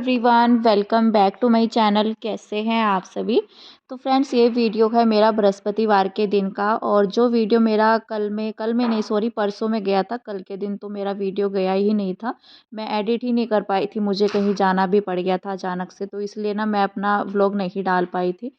Everyone, welcome back to my channel. कैसे हैं आप सभी। तो फ्रेंड्स, ये वीडियो है मेरा बृहस्पतिवार के दिन का। और जो वीडियो मेरा कल में नहीं, सॉरी, परसों में गया था। कल के दिन तो मेरा वीडियो गया ही नहीं था। मैं एडिट ही नहीं कर पाई थी, मुझे कहीं जाना भी पड़ गया था अचानक से, तो इसलिए ना मैं अपना व्लॉग नहीं डाल पाई थी।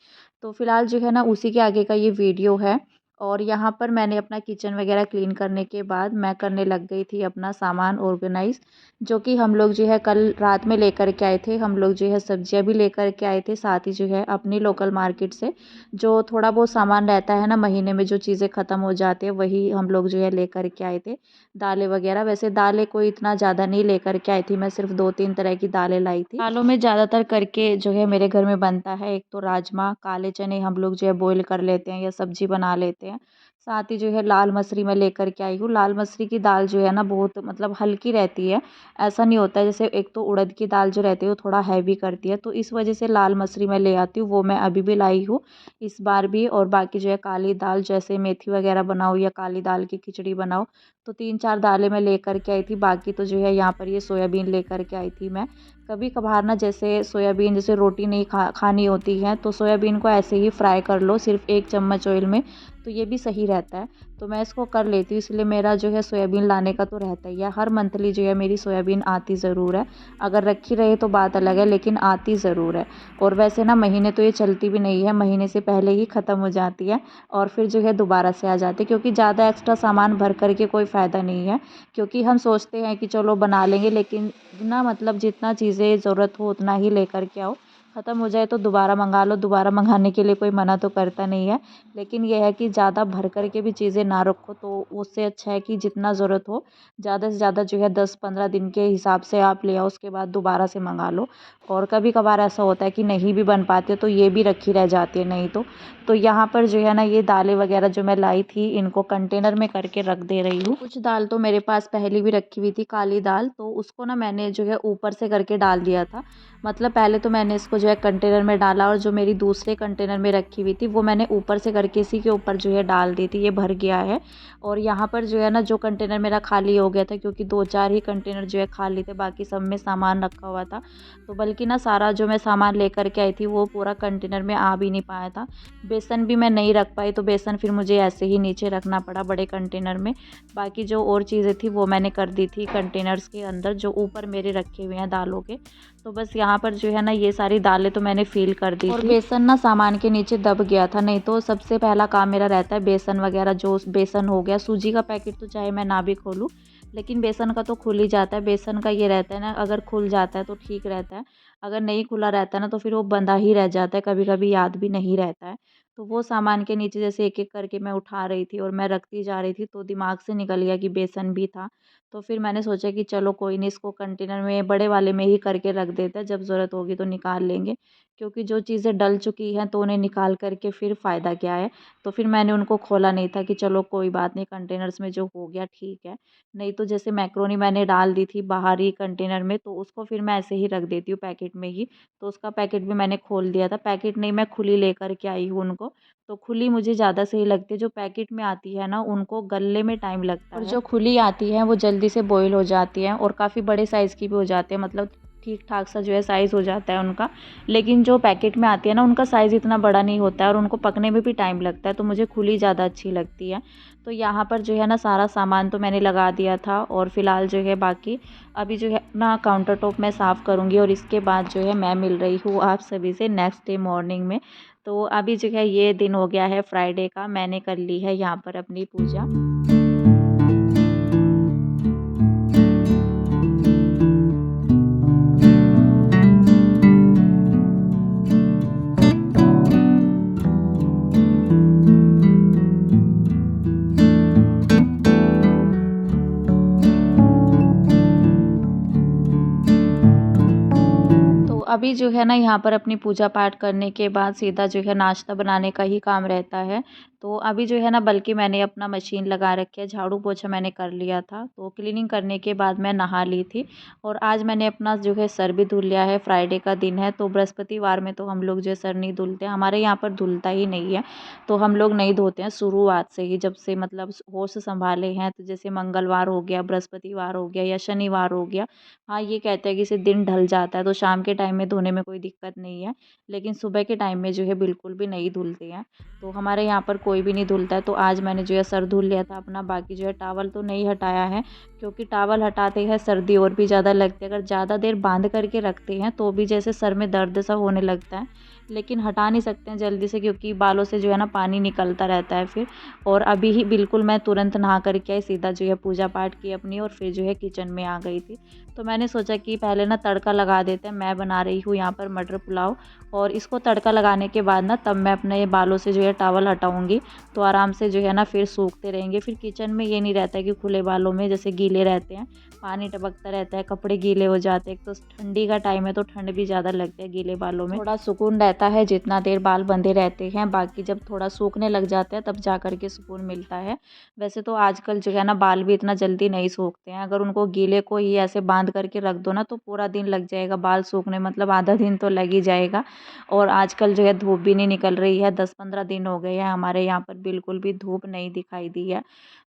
तो फिलहाल जो है ना उसी के आगे का ये वीडियो है। और यहाँ पर मैंने अपना किचन वगैरह क्लीन करने के बाद मैं करने लग गई थी अपना सामान ऑर्गेनाइज़, जो कि हम लोग जो है कल रात में लेकर के आए थे। हम लोग जो है सब्जियां भी लेकर के आए थे, साथ ही जो है अपनी लोकल मार्केट से जो थोड़ा बहुत सामान रहता है ना, महीने में जो चीज़ें ख़त्म हो जाती है वही हम लोग जो है लेकर के आए थे। दालें वगैरह, वैसे दालें कोई इतना ज़्यादा नहीं लेकर के आई थी, मैं सिर्फ 2-3 तरह की दालें लाई थी। दालों में ज़्यादातर करके जो है मेरे घर में बनता है, एक तो राजमा, काले चने हम लोग जो है बॉईल कर लेते हैं या सब्जी बना लेते हैं। साथ ही जो है लाल मसरी मैं लेकर के आई हूँ। लाल मसरी की दाल जो है ना बहुत मतलब हल्की रहती है। ऐसा नहीं होता है, जैसे एक तो उड़द की दाल जो रहती है वो थोड़ा हैवी करती है, तो इस वजह से लाल मसरी मैं ले आती हूँ। वो मैं अभी भी लाई हूँ इस बार भी। और बाकी जो है काली दाल, जैसे मेथी वगैरह बनाओ या काली दाल की खिचड़ी बनाओ, तो 3-4 दालें मैं लेकर के आई थी। बाकी तो जो है यहाँ पर ये सोयाबीन लेकर के आई थी मैं। कभी कभार ना जैसे सोयाबीन, जैसे रोटी नहीं खानी होती है तो सोयाबीन को ऐसे ही फ्राई कर लो सिर्फ 1 चम्मच ऑयल में, तो ये भी सही रहता है। तो मैं इसको कर लेती हूँ, इसलिए मेरा जो है सोयाबीन लाने का तो रहता ही है। हर मंथली जो है मेरी सोयाबीन आती ज़रूर है। अगर रखी रहे तो बात अलग है, लेकिन आती ज़रूर है। और वैसे ना महीने तो ये चलती भी नहीं है, महीने से पहले ही ख़त्म हो जाती है और फिर जो है दोबारा से आ जाती है, क्योंकि ज़्यादा एक्स्ट्रा सामान भर करके कोई फ़ायदा नहीं है। क्योंकि हम सोचते हैं कि चलो बना लेंगे, लेकिन ना मतलब जितना चीज़ें ज़रूरत हो उतना ही लेकर के आओ। ख़त्म हो जाए तो दोबारा मंगा लो, दोबारा मंगाने के लिए कोई मना तो करता नहीं है। लेकिन यह है कि ज़्यादा भर कर के भी चीज़ें ना रखो, तो उससे अच्छा है कि जितना ज़रूरत हो ज़्यादा से ज़्यादा जो है 10-15 दिन के हिसाब से आप ले आओ, उसके बाद दोबारा से मंगा लो। और कभी कभार ऐसा होता है कि नहीं भी बन पाते तो ये भी रखी रह जाती है नहीं तो यहाँ पर जो है ना ये दालें वगैरह जो मैं लाई थी इनको कंटेनर में करके रख दे रही हूँ। कुछ दाल तो मेरे पास पहले भी रखी हुई थी, काली दाल, तो उसको ना मैंने जो है ऊपर से करके डाल दिया था। मतलब पहले तो मैंने इसको जो है कंटेनर में डाला, और जो मेरी दूसरे कंटेनर में रखी हुई थी वो मैंने ऊपर से करके इसी के ऊपर जो है डाल दी थी। ये भर गया है। और यहाँ पर जो है ना जो कंटेनर मेरा खाली हो गया था, क्योंकि 2-4 ही कंटेनर जो है खाली थे, बाकी सब में सामान रखा हुआ था। तो बल्कि ना सारा जो मैं सामान लेकर के आई थी वो पूरा कंटेनर में आ भी नहीं पाया था। बेसन भी मैं नहीं रख पाई, तो बेसन फिर मुझे ऐसे ही नीचे रखना पड़ा बड़े कंटेनर में। बाकी जो और चीज़ें थी वो मैंने कर दी थी कंटेनर्स के अंदर जो ऊपर मेरे रखे हुए हैं दालों के। तो बस यहाँ पर जो है ना ये सारी दालें तो मैंने फ़िल कर दी थी। और बेसन ना सामान के नीचे दब गया था, नहीं तो सबसे पहला काम मेरा रहता है बेसन वगैरह, जो बेसन हो गया, सूजी का पैकेट तो चाहे मैं ना भी खोलूँ, लेकिन बेसन का तो खुल ही जाता है। बेसन का ये रहता है ना, अगर खुल जाता है तो ठीक रहता है, अगर नहीं खुला रहता है ना तो फिर वो बंधा ही रह जाता है, कभी कभी याद भी नहीं रहता है। तो वो सामान के नीचे जैसे एक एक करके मैं उठा रही थी और मैं रखती जा रही थी, तो दिमाग से निकल गया कि बेसन भी था। तो फिर मैंने सोचा कि चलो कोई नहीं, इसको कंटेनर में बड़े वाले में ही करके रख देते हैं, जब ज़रूरत होगी तो निकाल लेंगे। क्योंकि जो चीज़ें डल चुकी हैं तो उन्हें निकाल करके फिर फ़ायदा क्या है। तो फिर मैंने उनको खोला नहीं था कि चलो कोई बात नहीं, कंटेनर्स में जो हो गया ठीक है। नहीं तो जैसे मैक्रोनी मैंने डाल दी थी बाहर ही कंटेनर में, तो उसको फिर मैं ऐसे ही रख देती हूँ पैकेट में ही। तो उसका पैकेट भी मैंने खोल दिया था, पैकेट नहीं मैं खुली लेकर के आई हूँ उनको। तो खुली मुझे ज़्यादा सही लगती है, जो पैकेट में आती है ना उनको गलने में टाइम लगता है, और जो खुली आती है वो जल्दी से बॉईल हो जाती है और काफ़ी बड़े साइज़ की भी हो जाती है, मतलब ठीक ठाक सा जो है साइज़ हो जाता है उनका। लेकिन जो पैकेट में आती है ना उनका साइज़ इतना बड़ा नहीं होता है और उनको पकने में भी टाइम लगता है, तो मुझे खुली ज़्यादा अच्छी लगती है। तो यहाँ पर जो है ना सारा सामान तो मैंने लगा दिया था, और फ़िलहाल जो है बाकी अभी जो है ना काउंटर टॉप मैं साफ़ करूँगी, और इसके बाद जो है मैं मिल रही हूँ आप सभी से नेक्स्ट डे मॉर्निंग में। तो अभी जो है ये दिन हो गया है फ्राइडे का, मैंने कर ली है यहाँ पर अपनी पूजा। अभी जो है ना यहाँ पर अपनी पूजा पाठ करने के बाद सीधा जो है नाश्ता बनाने का ही काम रहता है। तो अभी जो है ना बल्कि मैंने अपना मशीन लगा रखी है, झाड़ू पोछा मैंने कर लिया था, तो क्लीनिंग करने के बाद मैं नहा ली थी। और आज मैंने अपना जो है सर भी धुल लिया है, फ्राइडे का दिन है तो बृहस्पतिवार में तो हम लोग जो है सर नहीं धुलते, हमारे यहाँ पर धुलता ही नहीं है। तो हम लोग नहीं धोते हैं शुरुआत से ही, जब से मतलब होश संभाले हैं। तो जैसे मंगलवार हो गया, बृहस्पतिवार हो गया या शनिवार हो गया, हाँ ये कहते हैं कि इससे दिन ढल जाता है तो शाम के टाइम में धोने में कोई दिक्कत नहीं है, लेकिन सुबह के टाइम में जो है बिल्कुल भी नहीं धुलते हैं। तो हमारे यहाँ पर कोई भी नहीं धुलता है। तो आज मैंने जो है सर धुल लिया था अपना, बाकी जो है टॉवल तो नहीं हटाया है, क्योंकि टॉवल हटाते हैं सर्दी और भी ज़्यादा लगती है। अगर ज़्यादा देर बांध करके रखते हैं तो भी जैसे सर में दर्द सा होने लगता है, लेकिन हटा नहीं सकते हैं जल्दी से, क्योंकि बालों से जो है ना पानी निकलता रहता है फिर। और अभी ही बिल्कुल मैं तुरंत नहा करके आई, सीधा जो है पूजा पाठ की अपनी और फिर जो है किचन में आ गई थी। तो मैंने सोचा कि पहले ना तड़का लगा देते हैं। मैं बना रही हूँ यहाँ पर मटर पुलाव, और इसको तड़का लगाने के बाद ना तब मैं अपने बालों से जो है टॉवल हटाऊँगी, तो आराम से जो है ना फिर सूखते रहेंगे। फिर किचन में ये नहीं रहता है कि खुले बालों में जैसे गीले रहते हैं, पानी टपकता रहता है, कपड़े गीले हो जाते हैं। तो ठंडी का टाइम है तो ठंड भी ज़्यादा लगती है गीले बालों में, थोड़ा सुकून रहता है जितना देर बाल बंधे रहते हैं। बाकी जब थोड़ा सूखने लग जाते हैं तब जा कर के सुकून मिलता है। वैसे तो आजकल जो है ना बाल भी इतना जल्दी नहीं सूखते हैं, अगर उनको गीले को ही ऐसे बांध करके रख दो ना तो पूरा दिन लग जाएगा बाल सूखने, मतलब आधा दिन तो लग ही जाएगा। और आजकल जो है धूप भी नहीं निकल रही है, 10-15 दिन हो गए हैं हमारे यहाँ पर बिल्कुल भी धूप नहीं दिखाई दी है।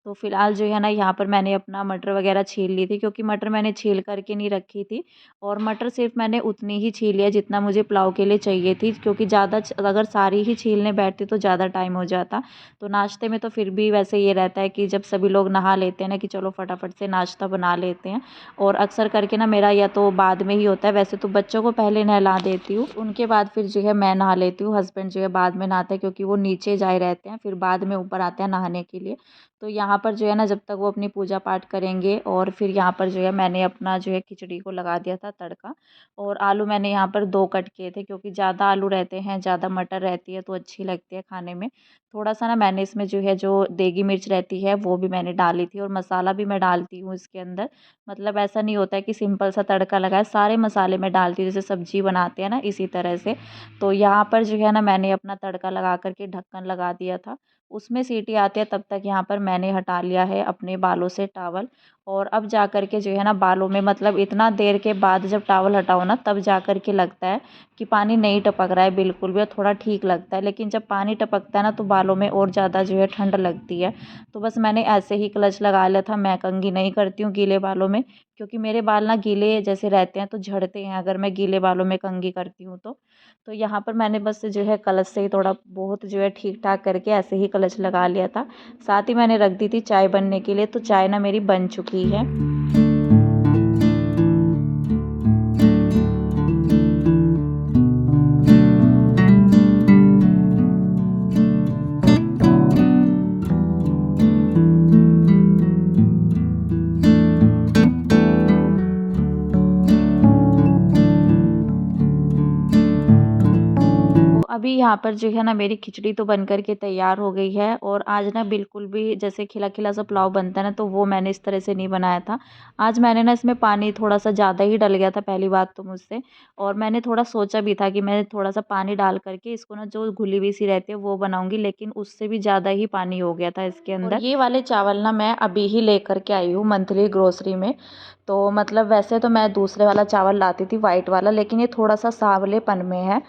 तो फिलहाल जो है ना यहाँ पर मैंने अपना मटर वगैरह छील ली थी, क्योंकि मटर मैंने छील करके नहीं रखी थी, और मटर सिर्फ मैंने उतनी ही छीली है जितना मुझे पुलाव के लिए चाहिए थी, क्योंकि ज़्यादा अगर सारी ही छीलने बैठती तो ज़्यादा टाइम हो जाता। तो नाश्ते में तो फिर भी वैसे ये रहता है कि जब सभी लोग नहा लेते हैं ना कि चलो फटाफट से नाश्ता बना लेते हैं, और अक्सर करके ना मेरा या तो बाद में ही होता है। वैसे तो बच्चों को पहले नहला देती हूँ, उनके बाद फिर जो है मैं नहा लेती हूँ। हस्बैंड जो है बाद में नहाते हैं, क्योंकि वो नीचे जाए रहते हैं, फिर बाद में ऊपर आते हैं नहाने के लिए। तो यहाँ पर जो है ना जब तक वो अपनी पूजा पाठ करेंगे, और फिर यहाँ पर जो है मैंने अपना जो है खिचड़ी को लगा दिया था तड़का। और आलू मैंने यहाँ पर 2 कट किए थे, क्योंकि ज़्यादा आलू रहते हैं, ज़्यादा मटर रहती है तो अच्छी लगती है खाने में। थोड़ा सा ना मैंने इसमें जो है जो देगी मिर्च रहती है वो भी मैंने डाली थी, और मसाला भी मैं डालती हूँ इसके अंदर। मतलब ऐसा नहीं होता है कि सिंपल सा तड़का लगाए, सारे मसाले मैं डालती हूँ जैसे सब्जी बनाते हैं ना इसी तरह से। तो यहाँ पर जो है ना मैंने अपना तड़का लगा करके ढक्कन लगा दिया था, उसमें सीटी आती है तब तक यहाँ पर मैंने हटा लिया है अपने बालों से टॉवल। और अब जा कर के जो है ना बालों में, मतलब इतना देर के बाद जब टॉवल हटाओ ना तब जा कर के लगता है कि पानी नहीं टपक रहा है बिल्कुल भी, और थोड़ा ठीक लगता है। लेकिन जब पानी टपकता है ना तो बालों में और ज़्यादा जो है ठंड लगती है। तो बस मैंने ऐसे ही क्लच लगा लिया था, मैं कंघी नहीं करती हूँ गीले बालों में, क्योंकि मेरे बाल ना गीले जैसे रहते हैं तो झड़ते हैं अगर मैं गीले बालों में कंघी करती हूँ तो। तो यहाँ पर मैंने बस जो है क्लच से ही थोड़ा बहुत जो है ठीक ठाक करके ऐसे ही क्लच लगा लिया था। साथ ही मैंने रख दी थी चाय बनने के लिए, तो चाय ना मेरी बन चुकी है। अभी यहाँ पर जो है ना मेरी खिचड़ी तो बन कर के तैयार हो गई है, और आज ना बिल्कुल भी जैसे खिला खिला सा पुलाव बनता है ना तो वो मैंने इस तरह से नहीं बनाया था। आज मैंने ना इसमें पानी थोड़ा सा ज़्यादा ही डल गया था पहली बात तो मुझसे, और मैंने थोड़ा सोचा भी था कि मैं थोड़ा सा पानी डाल करके इसको ना जो घुली हुई सी रहती है वो बनाऊंगी, लेकिन उससे भी ज़्यादा ही पानी हो गया था इसके अंदर। और ये वाले चावल ना मैं अभी ही लेकर के आई हूँ मंथली ग्रोसरी में। तो मतलब वैसे तो मैं दूसरे वाला चावल लाती थी वाइट वाला, लेकिन ये थोड़ा सा सांवलेपन में है,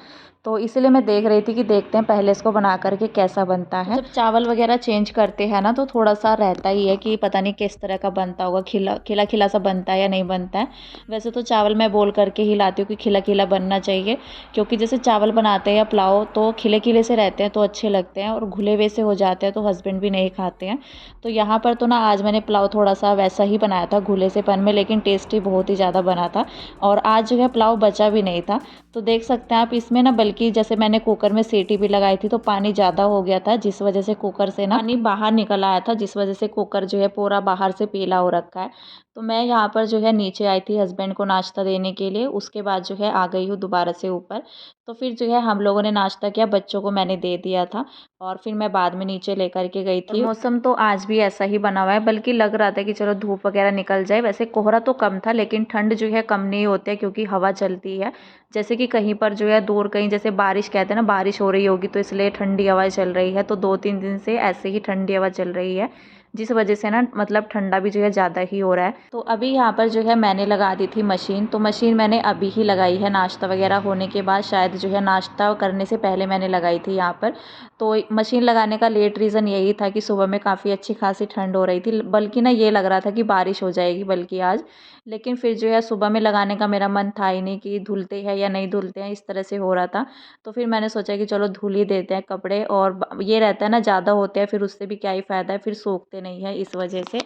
तो इसीलिए मैं देख रही थी कि देखते हैं पहले इसको बना करके कैसा बनता है। जब चावल वगैरह चेंज करते हैं ना तो थोड़ा सा रहता ही है कि पता नहीं किस तरह का बनता होगा, खिला खिला खिला सा बनता है या नहीं बनता है। वैसे तो चावल मैं बोल करके ही लाती हूँ कि खिला खिला बनना चाहिए, क्योंकि जैसे चावल बनाते हैं या पुलाव तो खिले खिले से रहते हैं तो अच्छे लगते हैं, और घुले हुए से हो जाते हैं तो हस्बैंड भी नहीं खाते हैं। तो यहाँ पर तो ना आज मैंने पुलाव थोड़ा सा वैसा ही बनाया था घुले से पन में, लेकिन टेस्टी बहुत ही ज़्यादा बना था। और आज जो है पुलाव बचा भी नहीं था, तो देख सकते हैं आप इसमें ना, बल्कि जैसे मैंने कुकर में सीटी भी लगाई थी तो पानी ज़्यादा हो गया था, जिस वजह से कुकर से ना पानी बाहर निकल आया था, जिस वजह से कुकर जो है पूरा बाहर से पीला हो रखा है। तो मैं यहाँ पर जो है नीचे आई थी हस्बैंड को नाश्ता देने के लिए, उसके बाद जो है आ गई हूँ दोबारा से ऊपर। तो फिर जो है हम लोगों ने नाश्ता किया, बच्चों को मैंने दे दिया था और फिर मैं बाद में नीचे लेकर के गई थी। मौसम तो आज भी ऐसा ही बना हुआ है, बल्कि लग रहा था कि चलो धूप वगैरह निकल जाए। वैसे कोहरा तो कम था, लेकिन ठंड जो है कम नहीं होती है क्योंकि हवा चलती है। जैसे कि कहीं पर जो है दूर कहीं जैसे बारिश कहते हैं ना, बारिश हो रही होगी तो इसलिए ठंडी हवा चल रही है। तो 2-3 दिन से ऐसे ही ठंडी हवा चल रही है, जिस वजह से ना मतलब ठंडा भी जो है ज़्यादा ही हो रहा है। तो अभी यहाँ पर जो है मैंने लगा दी थी मशीन। तो मशीन मैंने अभी ही लगाई है, नाश्ता वगैरह होने के बाद, शायद जो है नाश्ता करने से पहले मैंने लगाई थी यहाँ पर। तो मशीन लगाने का लेट रीज़न यही था कि सुबह में काफ़ी अच्छी खासी ठंड हो रही थी, बल्कि ना ये लग रहा था कि बारिश हो जाएगी बल्कि आज। लेकिन फिर जो है सुबह में लगाने का मेरा मन था ही नहीं कि धुलते हैं या नहीं धुलते हैं, इस तरह से हो रहा था। तो फिर मैंने सोचा कि चलो धुल ही देते हैं कपड़े, और ये रहता है ना ज़्यादा होते हैं फिर उससे भी क्या ही फ़ायदा है, फिर सूखते नहीं है इस वजह से।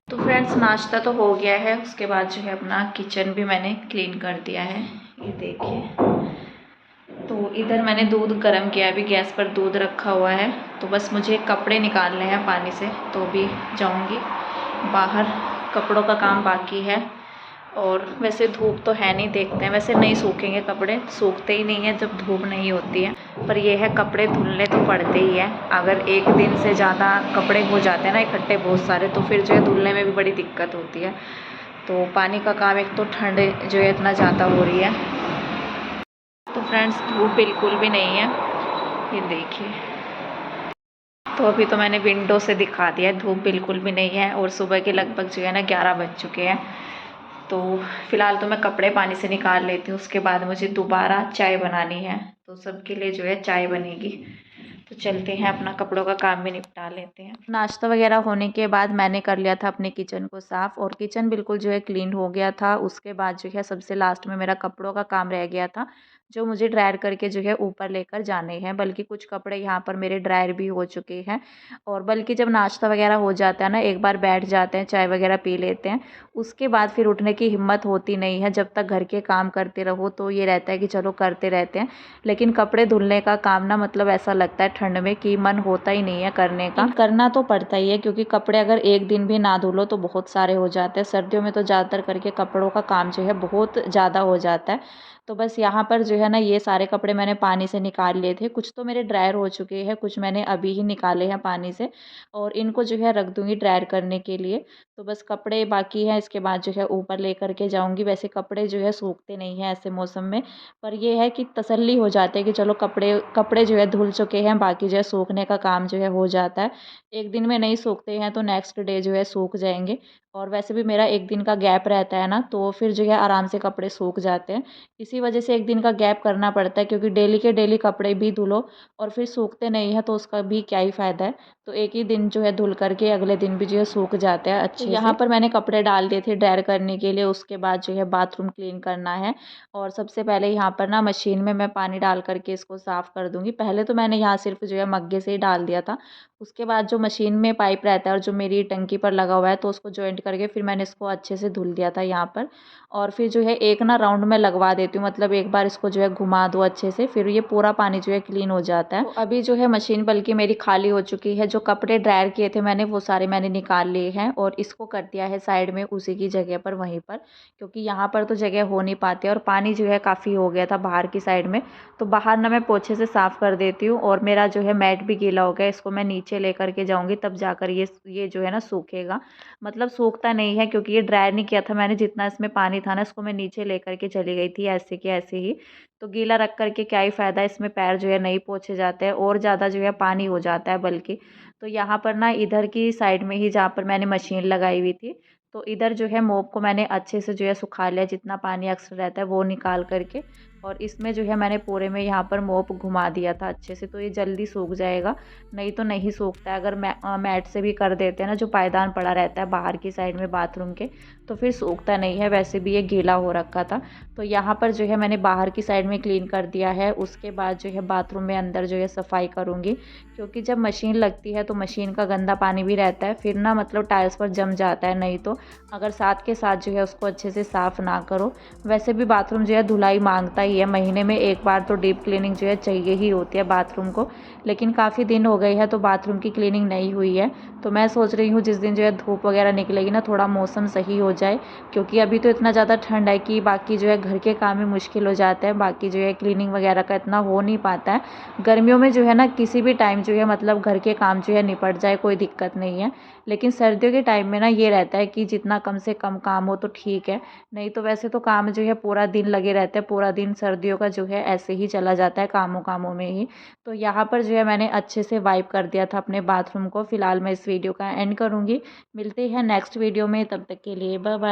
तो फ्रेंड्स नाश्ता तो हो गया है, उसके बाद जो है अपना किचन भी मैंने क्लीन कर दिया है, ये देखिए। तो इधर मैंने दूध गर्म किया है, अभी गैस पर दूध रखा हुआ है। तो बस मुझे कपड़े निकालने हैं पानी से, तो भी जाऊंगी बाहर, कपड़ों का काम बाकी है। और वैसे धूप तो है नहीं, देखते हैं, वैसे नहीं सूखेंगे कपड़े, सूखते ही नहीं है जब धूप नहीं होती है। पर ये है कपड़े धुलने तो पड़ते ही है, अगर एक दिन से ज़्यादा कपड़े हो जाते हैं ना इकट्ठे बहुत सारे, तो फिर जो है धुलने में भी बड़ी दिक्कत होती है। तो पानी का काम, एक तो ठंड जो है इतना ज़्यादा हो रही है। तो फ्रेंड्स धूप बिल्कुल भी नहीं है, ये देखिए। तो अभी तो मैंने विंडो से दिखा दिया है, धूप बिल्कुल भी नहीं है। और सुबह के लगभग जो है ना 11 बज चुके हैं। तो फ़िलहाल तो मैं कपड़े पानी से निकाल लेती हूँ, उसके बाद मुझे दोबारा चाय बनानी है, तो सबके लिए जो है चाय बनेगी। तो चलते हैं, अपना कपड़ों का काम भी निपटा लेते हैं। नाश्ता वगैरह होने के बाद मैंने कर लिया था अपने किचन को साफ़, और किचन बिल्कुल जो है क्लीन हो गया था। उसके बाद जो है सबसे लास्ट में मेरा कपड़ों का काम रह गया था, जो मुझे ड्रायर करके जो है ऊपर लेकर जाने हैं। बल्कि कुछ कपड़े यहाँ पर मेरे ड्रायर भी हो चुके हैं। और बल्कि जब नाश्ता वगैरह हो जाता है ना, एक बार बैठ जाते हैं, चाय वगैरह पी लेते हैं, उसके बाद फिर उठने की हिम्मत होती नहीं है। जब तक घर के काम करते रहो तो ये रहता है कि चलो करते रहते हैं, लेकिन कपड़े धुलने का काम ना मतलब ऐसा लगता है ठंड में कि मन होता ही नहीं है करने का। करना तो पड़ता ही है, क्योंकि कपड़े अगर एक दिन भी ना धुलो तो बहुत सारे हो जाते हैं। सर्दियों में तो ज़्यादातर करके कपड़ों का काम जो है बहुत ज़्यादा हो जाता है। तो बस यहाँ पर जो है ना ये सारे कपड़े मैंने पानी से निकाल लिए थे। कुछ तो मेरे ड्रायर हो चुके हैं, कुछ मैंने अभी ही निकाले हैं पानी से, और इनको जो है रख दूँगी ड्रायर करने के लिए। तो बस कपड़े बाकी हैं, इसके बाद जो है ऊपर लेकर के जाऊँगी। वैसे कपड़े जो है सूखते नहीं हैं ऐसे मौसम में, पर ये है कि तसल्ली हो जाती है कि चलो कपड़े कपड़े जो है धुल चुके हैं, बाकी जो है सूखने का काम जो है हो जाता है। एक दिन में नहीं सूखते हैं तो नेक्स्ट डे जो है सूख जाएंगे। और वैसे भी मेरा एक दिन का गैप रहता है ना, तो फिर जो है आराम से कपड़े सूख जाते हैं। इसी वजह से एक दिन का गैप करना पड़ता है, क्योंकि डेली के डेली कपड़े भी धुलो और फिर सूखते नहीं हैं तो उसका भी क्या ही फ़ायदा है। तो एक ही दिन जो है धुल करके अगले दिन भी जो है सूख जाते हैं अच्छे से। यहाँ पर मैंने कपड़े डाल दिए थे ड्रायर करने के लिए। उसके बाद जो है बाथरूम क्लीन करना है, और सबसे पहले यहाँ पर ना मशीन में मैं पानी डाल करके इसको साफ़ कर दूँगी। पहले तो मैंने यहाँ सिर्फ जो है मग्गे से ही डाल दिया था, उसके बाद जो मशीन में पाइप रहता है और जो मेरी टंकी पर लगा हुआ है, तो उसको जॉइंट करके फिर मैंने इसको अच्छे से धुल दिया था यहाँ पर। और फिर जो है एक ना राउंड में लगवा देती हूँ, मतलब एक बार इसको जो है घुमा दो अच्छे से, फिर ये पूरा पानी जो है क्लीन हो जाता है। तो अभी जो है मशीन बल्कि मेरी खाली हो चुकी है। जो कपड़े ड्रायर किए थे मैंने वो सारे मैंने निकाल लिए हैं, और इसको कर दिया है साइड में उसी की जगह पर वहीं पर, क्योंकि यहाँ पर तो जगह हो नहीं पाती और पानी जो है काफ़ी हो गया था बाहर की साइड में। तो बाहर ना मैं पोछे से साफ़ कर देती हूँ, और मेरा जो है मैट भी गीला हो गया, इसको मैं नीचे लेकर के जाऊँगी तब जाकर ये जो है ना सूखेगा। मतलब सूखता नहीं है क्योंकि ये ड्रायर नहीं किया था मैंने, जितना इसमें पानी था ना इसको मैं नीचे लेकर के चली गई थी ऐसे कि ऐसे ही। तो गीला रख करके क्या ही फ़ायदा, इसमें पैर जो है नहीं पोंछे जाते हैं और ज़्यादा जो है पानी हो जाता है बल्कि। तो यहाँ पर ना इधर की साइड में ही जहाँ पर मैंने मशीन लगाई हुई थी, तो इधर जो है मोप को मैंने अच्छे से जो है सुखा लिया, जितना पानी अक्सर रहता है वो निकाल करके। और इसमें जो है मैंने पूरे में यहाँ पर मोप घुमा दिया था अच्छे से, तो ये जल्दी सूख जाएगा। नहीं तो नहीं सूखता है, अगर मैट से भी कर देते हैं ना, जो पायदान पड़ा रहता है बाहर की साइड में बाथरूम के, तो फिर सूखता नहीं है। वैसे भी ये गीला हो रखा था। तो यहाँ पर जो है मैंने बाहर की साइड में क्लीन कर दिया है। उसके बाद जो है बाथरूम में अंदर जो है सफाई करूँगी, क्योंकि जब मशीन लगती है तो मशीन का गंदा पानी भी रहता है, फिर ना मतलब टाइल्स पर जम जाता है। नहीं तो अगर साथ के साथ जो है उसको अच्छे से साफ़ ना करो, वैसे भी बाथरूम जो है धुलाई मांगता ही ही है, महीने में एक बार तो डीप क्लीनिंग जो है चाहिए ही होती है बाथरूम को। लेकिन काफ़ी दिन हो गए हैं तो बाथरूम की क्लीनिंग नहीं हुई है। तो मैं सोच रही हूँ जिस दिन जो है धूप वगैरह निकलेगी ना, थोड़ा मौसम सही हो जाए, क्योंकि अभी तो इतना ज़्यादा ठंड है कि बाकी जो है घर के काम ही मुश्किल हो जाते हैं, बाकी जो है क्लीनिंग वगैरह का इतना हो नहीं पाता है। गर्मियों में जो है ना किसी भी टाइम जो है मतलब घर के काम जो है निपट जाए, कोई दिक्कत नहीं है। लेकिन सर्दियों के टाइम में ना ये रहता है कि जितना कम से कम काम हो तो ठीक है, नहीं तो वैसे तो काम जो है पूरा दिन लगे रहते हैं, पूरा दिन सर्दियों का जो है ऐसे ही चला जाता है कामों कामों में ही। तो यहाँ पर जो है मैंने अच्छे से वाइप कर दिया था अपने बाथरूम को। फिलहाल मैं इस वीडियो का एंड करूँगी, मिलते हैं नेक्स्ट वीडियो में, तब तक के लिए बाय बाय।